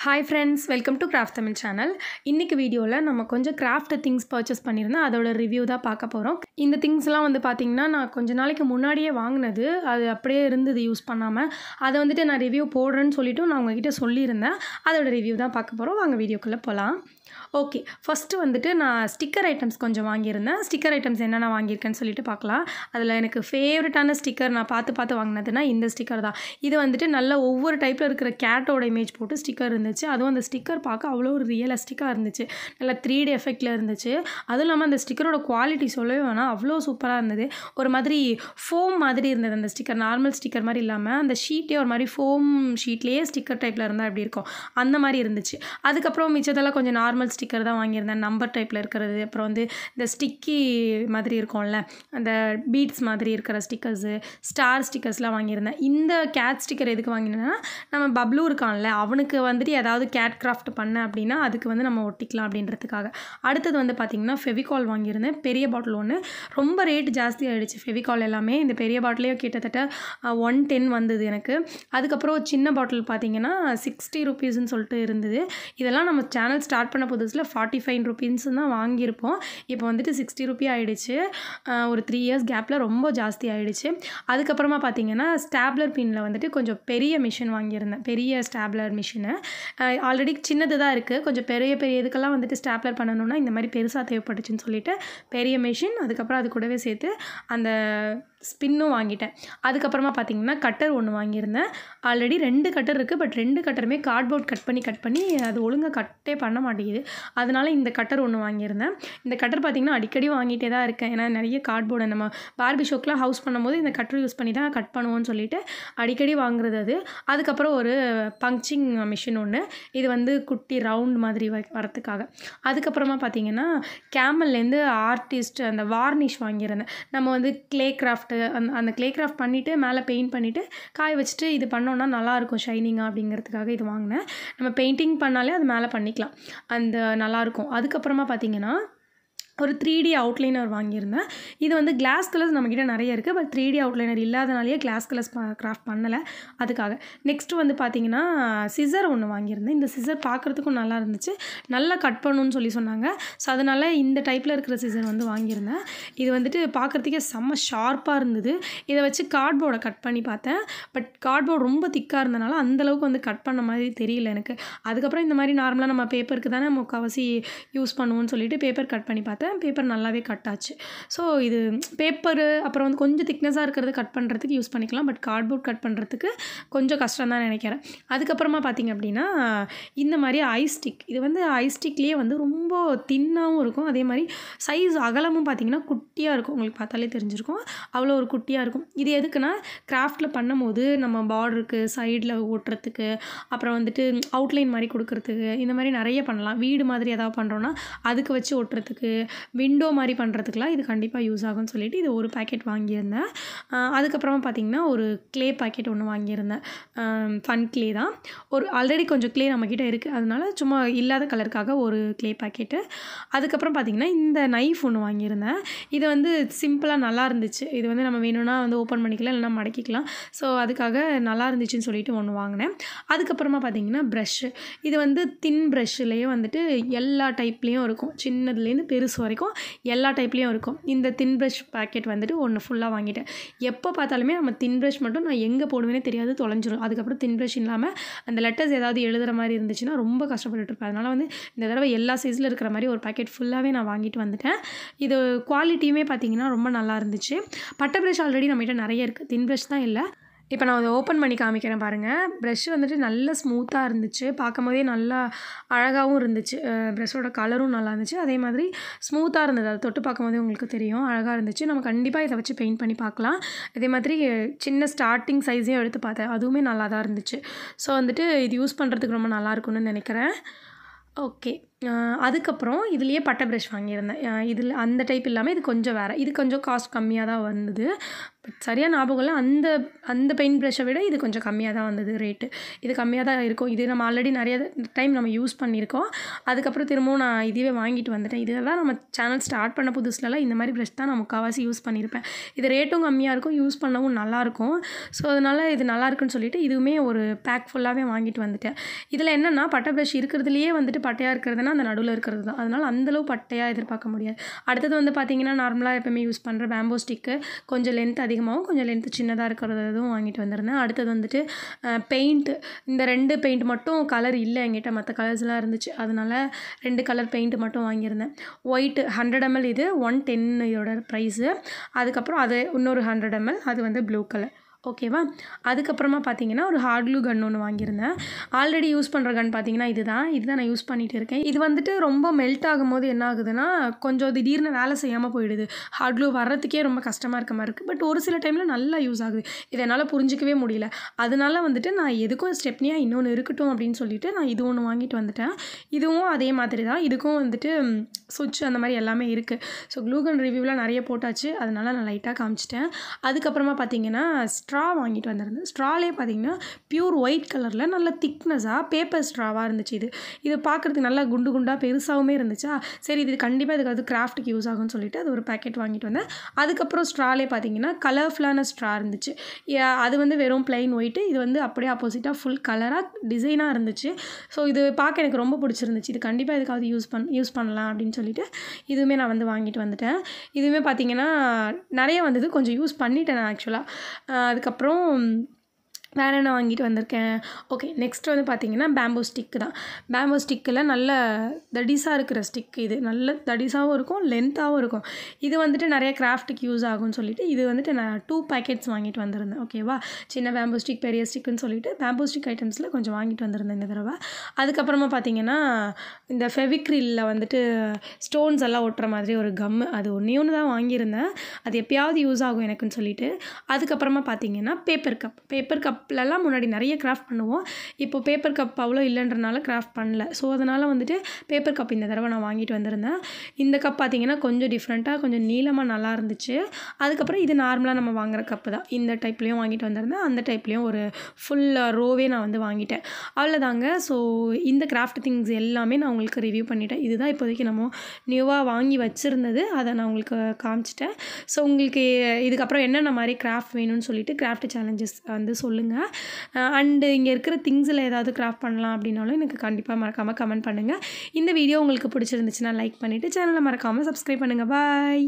Hi friends, welcome to Craft Tamil channel. இன்னைக்கு வீடியோல நம்ம கொஞ்சம் கிராஃப்ட் திங்ஸ் பர்ச்சேஸ் பண்ணியிருந்தேன். அதோட ரிவ்யூ தான் பார்க்க போறோம். இந்த திங்ஸ்லாம் வந்து பாத்தீங்கன்னா நான் கொஞ்ச நாளைக்கு முன்னாடியே வாங்குனது. அது அப்படியே இருந்தது யூஸ் பண்ணாம. அத வந்துட்டு நான் ரிவ்யூ போடுறேன்னு சொல்லிட்டு நான் உங்ககிட்ட சொல்லியிருந்தேன். அதோட ரிவ்யூ தான் பார்க்க போறோம். வாங்க வீடியோக்குள்ள போலாம். ஓகே, ஃபர்ஸ்ட் வந்துட்டு நான் ஸ்டிக்கர் ஐட்டம்ஸ் கொஞ்சம் வாங்கியிருந்தேன். ஸ்டிக்கர் ஐட்டம்ஸ் என்னென்ன வாங்கியிருக்கேன்னு சொல்லிட்டு பார்க்கலாம். அதில் எனக்கு ஃபேவரட்டான ஸ்டிக்கர் நான் பார்த்து வாங்கினதுன்னா இந்த ஸ்டிக்கர் தான். இது வந்துட்டு நல்ல ஒவ்வொரு டைப்பில் இருக்கிற கேட்டோட இமேஜ் போட்டு ஸ்டிக்கர் இருந்துச்சு. அதுவும் அந்த ஸ்டிக்கர் பார்க்க அவ்வளோ ஒரு ரியலிஸ்டிக்காக இருந்துச்சு. நல்லா 3D எஃபெக்டில் இருந்துச்சு. அதுவும் இல்லாமல் அந்த ஸ்டிக்கரோட குவாலிட்டி சொல்லவே வேணாம், அவ்வளோ சூப்பராக இருந்தது. ஒரு மாதிரி ஃபோம் மாதிரி இருந்தது அந்த ஸ்டிக்கர். நார்மல் ஸ்டிக்கர் மாதிரி இல்லாமல் அந்த ஷீட்டே ஒரு மாதிரி ஃபோம் ஷீட்லேயே ஸ்டிக்கர் டைப்பில் இருந்தால் எப்படி இருக்கும் அந்த மாதிரி இருந்துச்சு. அதுக்கப்புறம் மிச்சதெல்லாம் கொஞ்சம் நார்மல் ஸ்டிக்கர் தான் வாங்கியிருந்தேன். நம்பர் டைப்பில் இருக்கிறது, அப்புறம் வந்து இந்த ஸ்டிக்கி மாதிரி இருக்கும்ல, அந்த பீட்ஸ் மாதிரி இருக்கிற ஸ்டிக்கர்ஸு, ஸ்டார் ஸ்டிக்கர்ஸ்லாம் வாங்கியிருந்தேன். இந்த கேட் ஸ்டிக்கர் எதுக்கு வாங்கினேன்னா, நம்ம பப்ளூ இருக்கான்ல, அவனுக்கு வந்துட்டு ஏதாவது கேட் கிராஃப்ட் பண்ண அப்படின்னா அதுக்கு வந்து நம்ம ஒட்டிக்கலாம் அப்படின்றதுக்காக. அடுத்தது வந்து பார்த்திங்கன்னா ஃபெவிகால் வாங்கியிருந்தேன். பெரிய பாட்டில் ஒன்று. ரொம்ப ரேட் ஜாஸ்தி ஆகிடுச்சு ஃபெவிகால் எல்லாமே. இந்த பெரிய பாட்டிலே கிட்டத்தட்ட 110 வந்தது எனக்கு. அதுக்கப்புறம் சின்ன பாட்டில் பார்த்திங்கன்னா 60 ருபீஸ்ன்னு சொல்லிட்டு இருந்தது. இதெல்லாம் நம்ம சேனல் ஸ்டார்ட் பண்ண புதுசில் 45 ருபீஸ் தான் வாங்கியிருப்போம். இப்போ வந்துட்டு 60 ருபீ ஆகிடுச்சு. ஒரு 3 இயர்ஸ் கேப்பில் ரொம்ப ஜாஸ்தி ஆகிடுச்சு. அதுக்கப்புறமா பார்த்திங்கன்னா ஸ்டாப்லர் பின்னில் வந்துட்டு கொஞ்சம் பெரிய மிஷின் வாங்கியிருந்தேன். பெரிய ஸ்டாப்லர் மிஷினு. ஆல்ரெடி சின்னது தான் இருக்குது. கொஞ்சம் பெரிய இதுக்கெல்லாம் வந்துட்டு ஸ்டாப்லர் பண்ணணுன்னா இந்த மாதிரி பெருசாக தேவைப்பட்டுச்சுன்னு சொல்லிட்டு பெரிய மிஷின், அதுக்கப்புறம் அது கூடவே சேர்த்து அந்த ஸ்பின்னும் வாங்கிட்டேன். அதுக்கப்புறமா பார்த்திங்கன்னா கட்டர் ஒன்று வாங்கியிருந்தேன். ஆல்ரெடி 2 கட்டர் இருக்குது. பட் 2 கட்டருமே கார்ட்போர்ட் கட் பண்ணி அது ஒழுங்காக கட்டே பண்ண மாட்டேங்குது. அதனால் இந்த கட்டர் ஒன்று வாங்கியிருந்தேன். இந்த கட்டர் பார்த்திங்கன்னா அடிக்கடி வாங்கிட்டே தான் இருக்கேன். ஏன்னா நிறைய கார்ட்போர்டை நம்ம பார்பி ஷோக்கெலாம் ஹவுஸ் பண்ணும்போது இந்த கட்டர் யூஸ் பண்ணி தான் கட் பண்ணுவோன்னு சொல்லிட்டு அடிக்கடி வாங்குறது அது. அதுக்கப்புறம் ஒரு பங்க்சிங் மிஷின் ஒன்று. இது வந்து குட்டி ரவுண்ட் மாதிரி வரத்துக்காக. அதுக்கப்புறமா பார்த்திங்கன்னா கேமல்லேருந்து ஆர்டிஸ்ட் அந்த வார்னிஷ் வாங்கியிருந்தேன். நம்ம வந்து க்ளே கிராஃப்ட் அந்த க்ளே கிராஃப்ட் பண்ணிவிட்டு மேலே பெயிண்ட் பண்ணிவிட்டு காய வச்சுட்டு இது பண்ணோன்னா நல்லாயிருக்கும் ஷைனிங்காக அப்படிங்கிறதுக்காக இது வாங்கினேன். நம்ம பெயிண்டிங் பண்ணாலே அது மேலே பண்ணிக்கலாம், அந்த நல்லாயிருக்கும். அதுக்கப்புறமா பார்த்திங்கன்னா ஒரு 3D அவுட்லைனர் வாங்கியிருந்தேன். இது வந்து கிளாஸ் கலர்ஸ் நம்மக்கிட்ட நிறைய இருக்குது. பட் 3D அவுட்லைனர் இல்லாதனாலேயே கிளாஸ் கலர்ஸ் கிராஃப்ட் பண்ணலை, அதுக்காக. நெக்ஸ்ட்டு வந்து பார்த்திங்கன்னா சிசர் ஒன்று வாங்கியிருந்தேன். இந்த சிசர் பார்க்குறதுக்கும் நல்லா இருந்துச்சு. நல்லா கட் பண்ணணுன்னு சொல்லி சொன்னாங்க. ஸோ அதனால் இந்த டைப்பில் இருக்கிற சிசர் வந்து வாங்கியிருந்தேன். இது வந்துட்டு பார்க்குறதுக்கே செம்ம ஷார்ப்பாக இருந்தது. இதை வச்சு கார்ட்போர்டை கட் பண்ணி பார்த்தேன். பட் கார்ட்போர்ட் ரொம்ப திக்காக இருந்தனால அந்தளவுக்கு வந்து கட் பண்ண மாதிரி தெரியல எனக்கு. அதுக்கப்புறம் இந்த மாதிரி நார்மலாக நம்ம பேப்பருக்கு தானே முக்கால்வாசி யூஸ் பண்ணுவோன்னு சொல்லிட்டு பேப்பர் கட் பண்ணி பார்த்தேன். பேப்பர் நல்லாவே கட் ஆச்சு. ஸோ இது பேப்பரு அப்புறம் வந்து கொஞ்சம் திக்னஸாக இருக்கிறது கட் பண்ணுறதுக்கு யூஸ் பண்ணிக்கலாம். பட் கார்ட்போர்ட் கட் பண்ணுறதுக்கு கொஞ்சம் கஷ்டம் தான் நினைக்கிறேன். அதுக்கப்புறமா பார்த்திங்க அப்படின்னா இந்த மாதிரி ஐஸ்டிக். இது வந்து ஐஸ்டிக்லேயே வந்து ரொம்ப தின்னாகவும் இருக்கும். அதே மாதிரி சைஸ் அகலமும் பார்த்திங்கன்னா குட்டியாக இருக்கும். உங்களுக்கு பார்த்தாலே தெரிஞ்சிருக்கும், அவ்வளோ ஒரு குட்டியாக இருக்கும். இது எதுக்குன்னா கிராஃப்டில் பண்ணும்போது நம்ம பார்டருக்கு சைடில் ஓட்டுறதுக்கு, அப்புறம் வந்துட்டு அவுட்லைன் மாதிரி கொடுக்குறதுக்கு, இந்த மாதிரி நிறைய பண்ணலாம். வீடு மாதிரி ஏதாவது பண்ணுறோன்னா அதுக்கு வச்சு ஒட்டுறதுக்கு, விண்டோ மாதிரி பண்ணுறதுக்குலாம் இது கண்டிப்பாக யூஸ் ஆகும்னு சொல்லிட்டு இது ஒரு பேக்கெட் வாங்கியிருந்தேன். அதுக்கப்புறமா பார்த்திங்கன்னா ஒரு க்ளே பேக்கெட் ஒன்று வாங்கியிருந்தேன். ஃபன் க்ளே தான். ஒரு ஆல்ரெடி கொஞ்சம் க்ளே நம்மக்கிட்ட இருக்குது, அதனால சும்மா இல்லாத கலருக்காக ஒரு க்ளே பேக்கெட்டு. அதுக்கப்புறம் பார்த்திங்கன்னா இந்த நைஃப் ஒன்று வாங்கியிருந்தேன். இது வந்து சிம்பிளாக நல்லா இருந்துச்சு. இது வந்து நம்ம வேணும்னா வந்து ஓப்பன் பண்ணிக்கலாம், இல்லைனா மடக்கிக்கலாம். ஸோ அதுக்காக நல்லா இருந்துச்சுன்னு சொல்லிட்டு ஒன்று வாங்கினேன். அதுக்கப்புறமா பார்த்திங்கன்னா ப்ரஷ்ஷு. இது வந்து தின் ப்ரஷ்ஷுலேயே வந்துட்டு எல்லா டைப்லேயும் இருக்கும். சின்னதுலேருந்து பெருசு வரைக்கும் எல்லா டைப்லேயும் இருக்கும். இந்த தின் ப்ரஷ் பேக்கெட் வந்துட்டு ஒன்று ஃபுல்லாக வாங்கிட்டேன். எப்போ பார்த்தாலுமே நம்ம தின் ப்ரஷ் மட்டும் நான் எங்கே போடுவேனே தெரியாது, தொலைஞ்சிரும். அதுக்கப்புறம் தின் ப்ரஷ் இல்லாமல் அந்த லெட்டர்ஸ் ஏதாவது எழுதுகிற மாதிரி இருந்துச்சுன்னா ரொம்ப கஷ்டப்பட்டுருப்பேன். அதனால் வந்து இந்த தடவை எல்லா சைஸில் இருக்கிற மாதிரி ஒரு பேக்கெட் ஃபுல்லாகவே நான் வாங்கிட்டு வந்துட்டேன். இது குவாலிட்டியுமே பார்த்திங்கன்னா ரொம்ப நல்லா இருந்துச்சு. பட்டை ப்ரஷ் ஆல்ரெடி நம்மகிட்ட நிறைய இருக்குது, தின் ப்ரஷ் தான் இல்லை. இப்போ நான் அதை ஓப்பன் பண்ணி காமிக்கிறேன் பாருங்கள். ப்ரஷ் வந்துட்டு நல்ல ஸ்மூத்தாக இருந்துச்சு. பார்க்கும் போதே நல்லா அழகாகவும் இருந்துச்சு. ப்ரஷ்ஷோட கலரும் நல்லா இருந்துச்சு. அதே மாதிரி ஸ்மூத்தாக இருந்தது. அதை தொட்டு பார்க்கும்போதே உங்களுக்கு தெரியும், அழகாக இருந்துச்சு. நம்ம கண்டிப்பாக இதை வச்சு பெயிண்ட் பண்ணி பார்க்கலாம். அதே மாதிரி சின்ன ஸ்டார்டிங் சைஸையும் எடுத்து பார்த்தேன், அதுவுமே நல்லா தான் இருந்துச்சு. ஸோ வந்துட்டு இது யூஸ் பண்ணுறதுக்கு ரொம்ப நல்லாயிருக்கும்னு நினைக்கிறேன். ஓகே, அதுக்கப்புறம் இதுலேயே பட்டை ப்ரஷ் வாங்கியிருந்தேன். இதில் அந்த டைப் இல்லாமல் இது கொஞ்சம் வேறு. இது கொஞ்சம் காஸ்ட் கம்மியாக தான் வந்தது. பட் சரியாக ஞாபகம் இல்லை. அந்த அந்த பெயிண்ட் ப்ரஷ்ஷை விட இது கொஞ்சம் கம்மியாக தான் வந்தது ரேட்டு. இது கம்மியாக தான் இருக்கும். இது நம்ம ஆல்ரெடி நிறைய டைம் நம்ம யூஸ் பண்ணியிருக்கோம். அதுக்கப்புறம் திரும்பவும் நான் இதுவே வாங்கிட்டு வந்துட்டேன். இதெல்லாம் நம்ம சேனல் ஸ்டார்ட் பண்ண புதுசுலலாம் இந்த மாதிரி ப்ரஷ் தான் நான் முக்கால்வாசி யூஸ் பண்ணியிருப்பேன். இது ரேட்டும் கம்மியாக இருக்கும், யூஸ் பண்ணவும் நல்லாயிருக்கும். ஸோ அதனால் இது நல்லாயிருக்குன்னு சொல்லிட்டு இதுவுமே ஒரு பேக் ஃபுல்லாகவே வாங்கிட்டு வந்துட்டேன். இதில் என்னென்னா பட்டை ப்ரஷ் இருக்கிறதுலையே வந்துட்டு பட்டையாக இருக்கிறதுனா அந்த நடுவில் இருக்கிறது தான். அதனால் அந்தளவு பட்டையாக எதிர்பார்க்க முடியாது. அடுத்தது வந்து பார்த்திங்கன்னா நார்மலாக எப்போயுமே யூஸ் பண்ணுற பேம்போ ஸ்டிக்கு கொஞ்சம் லென்த் அதிகமாகவும் கொஞ்சம் லென்த்து சின்னதாக இருக்கிறதும் வாங்கிட்டு வந்திருந்தேன். அடுத்தது வந்துட்டு பெயிண்ட்டு. இந்த 2 பெயிண்ட் மட்டும் கலர் இல்லை என்கிட்ட, மற்ற கலர்ஸ்லாம் இருந்துச்சு. அதனால் 2 கலர் பெயிண்ட்டு மட்டும் வாங்கியிருந்தேன். ஒயிட்டு 100 ml, இது 110 இதோட ப்ரைஸு. அதுக்கப்புறம் அது இன்னொரு 100 ml, அது வந்து ப்ளூ கலர். ஓகேவா? அதுக்கப்புறமா பார்த்தீங்கன்னா ஒரு ஹார்ட் க்ளூ கன் ஒன்று வாங்கியிருந்தேன். ஆல்ரெடி யூஸ் பண்ணுற கன் பார்த்தீங்கன்னா இதுதான் நான் யூஸ் பண்ணிகிட்டு இருக்கேன். இது வந்துட்டு ரொம்ப மெல்ட் ஆகும்போது என்ன ஆகுதுன்னா கொஞ்சம் திடீர்னு வேலை செய்யாமல் போயிடுது. ஹார்ட் க்ளூ வர்றதுக்கே ரொம்ப கஷ்டமாக இருக்க மாதிரி இருக்குது. பட் ஒரு சில டைமில் நல்லா யூஸ் ஆகுது. இதை என்னால் புரிஞ்சிக்கவே முடியல. அதனால வந்துட்டு நான் எதுக்கும் ஸ்டெப்னியாக இன்னொன்று இருக்கட்டும் அப்படின்னு சொல்லிட்டு நான் இது ஒன்று வாங்கிட்டு வந்துட்டேன். இதுவும் அதே மாதிரி தான். இதுக்கும் வந்துட்டு சுவிட்ச் அந்த மாதிரி எல்லாமே இருக்குது. ஸோ க்ளூ கன் ரிவ்யூவில் நிறைய போட்டாச்சு. அதனால் நான் லைட்டாக காமிச்சிட்டேன். அதுக்கப்புறமா பார்த்தீங்கன்னா ஸ்ட்ரா வாங்கிட்டு வந்திருந்தேன். ஸ்ட்ராலே பார்த்தீங்கன்னா பியூர் ஒயிட் கலரில் நல்ல திக்னஸாக பேப்பர் ஸ்ட்ராவாக இருந்துச்சு. இது பார்க்குறதுக்கு நல்லா குண்டு குண்டாக பெருசாகவுமே இருந்துச்சா, சரி இது கண்டிப்பாக இதுக்கு அது கிராஃப்ட்டுக்கு யூஸ் ஆகும்னு சொல்லிட்டு அது ஒரு பேக்கெட் வாங்கிட்டு வந்தேன். அதுக்கப்புறம் ஸ்ட்ராலே பார்த்தீங்கன்னா கலர்ஃபுல்லான ஸ்ட்ரா இருந்துச்சு. அது வந்து வெறும் பிளைன் ஒயிட்டு, இது வந்து அப்படியே ஆப்போசிட்டாக ஃபுல் கலராக டிசைனாக இருந்துச்சு. ஸோ இது பார்க்க எனக்கு ரொம்ப பிடிச்சிருந்துச்சு. இது கண்டிப்பாக இதுக்காவது யூஸ் பண்ணலாம் அப்படின்னு சொல்லிட்டு இதுவுமே நான் வந்து வாங்கிட்டு வந்துட்டேன். இதுவுமே பார்த்தீங்கன்னா நிறைய வந்தது, கொஞ்சம் யூஸ் பண்ணிட்டேன் நான் ஆக்சுவலாக. அதுக்கப்புறம் வேறு என்ன வாங்கிட்டு வந்திருக்கேன். ஓகே, நெக்ஸ்ட் வந்து பார்த்திங்கன்னா பேம்போ ஸ்டிக்கு தான். பேம்போ ஸ்டிக்கில் நல்ல தடிசாக இருக்கிற ஸ்டிக். இது நல்ல தடிசாகவும் இருக்கும், லென்த்தாகவும் இருக்கும். இது வந்துட்டு நிறைய கிராஃப்ட்டுக்கு யூஸ் ஆகும்னு சொல்லிட்டு இது வந்துட்டு நான் 2 பேக்கெட்ஸ் வாங்கிட்டு வந்திருந்தேன். ஓகேவா? சின்ன பேம்போ ஸ்டிக், பெரிய ஸ்டிக்குன்னு சொல்லிட்டு பேம்போ ஸ்டிக் ஐட்டம்ஸில் கொஞ்சம் வாங்கிட்டு வந்திருந்தேன் இந்த தடவை. அதுக்கப்புறமா பார்த்திங்கன்னா இந்த ஃபெவிக்ரிலில் வந்துட்டு ஸ்டோன்ஸ் எல்லாம் ஒட்டுற மாதிரி ஒரு கம்மு, அது ஒன்று தான் வாங்கியிருந்தேன். அது எப்போயாவது யூஸ் ஆகும் எனக்குன்னு சொல்லிட்டு. அதுக்கப்புறமா பார்த்திங்கன்னா பேப்பர் கப்லலாம் முன்னாடி நிறைய கிராஃப்ட் பண்ணுவோம். இப்போ பேப்பர் கப் அவ்வளோ இல்லைன்றனால கிராஃப்ட் பண்ணல. ஸோ அதனால் வந்துட்டு பேப்பர் கப் இந்த தடவை நான் வாங்கிட்டு வந்திருந்தேன். இந்த கப் பார்த்திங்கன்னா கொஞ்சம் டிஃப்ரெண்ட்டாக கொஞ்சம் நீளமாக நல்லா இருந்துச்சு. அதுக்கப்புறம் இது நார்மலாக நம்ம வாங்குகிற கப்பு தான். இந்த டைப்லேயும் வாங்கிட்டு வந்திருந்தேன். அந்த டைப்லேயும் ஒரு ஃபுல் ரோவே நான் வந்து வாங்கிட்டேன். அவ்வளோதாங்க. ஸோ இந்த கிராஃப்ட் திங்ஸ் எல்லாமே நான் உங்களுக்கு ரிவ்யூ பண்ணிட்டேன். இதுதான் இப்போதைக்கு நம்ம நியூவாக வாங்கி வச்சுருந்தது. அதை நான் உங்களுக்கு காமிச்சிட்டேன். ஸோ உங்களுக்கு இதுக்கப்புறம் என்னென்ன மாதிரி கிராஃப்ட் வேணும்னு சொல்லிட்டு கிராஃப்ட் சேலஞ்சஸ் வந்து சொல்லுங்கள். அண்டு இங்கே இருக்கிற திங்ஸில் ஏதாவது கிராஃப்ட் பண்ணலாம் அப்படின்னாலும் எனக்கு கண்டிப்பாக மறக்காமல் கமெண்ட் பண்ணுங்கள். இந்த வீடியோ உங்களுக்கு பிடிச்சிருந்துச்சுன்னா லைக் பண்ணிவிட்டு சேனலை மறக்காமல் சப்ஸ்கிரைப் பண்ணுங்கள். பாய்.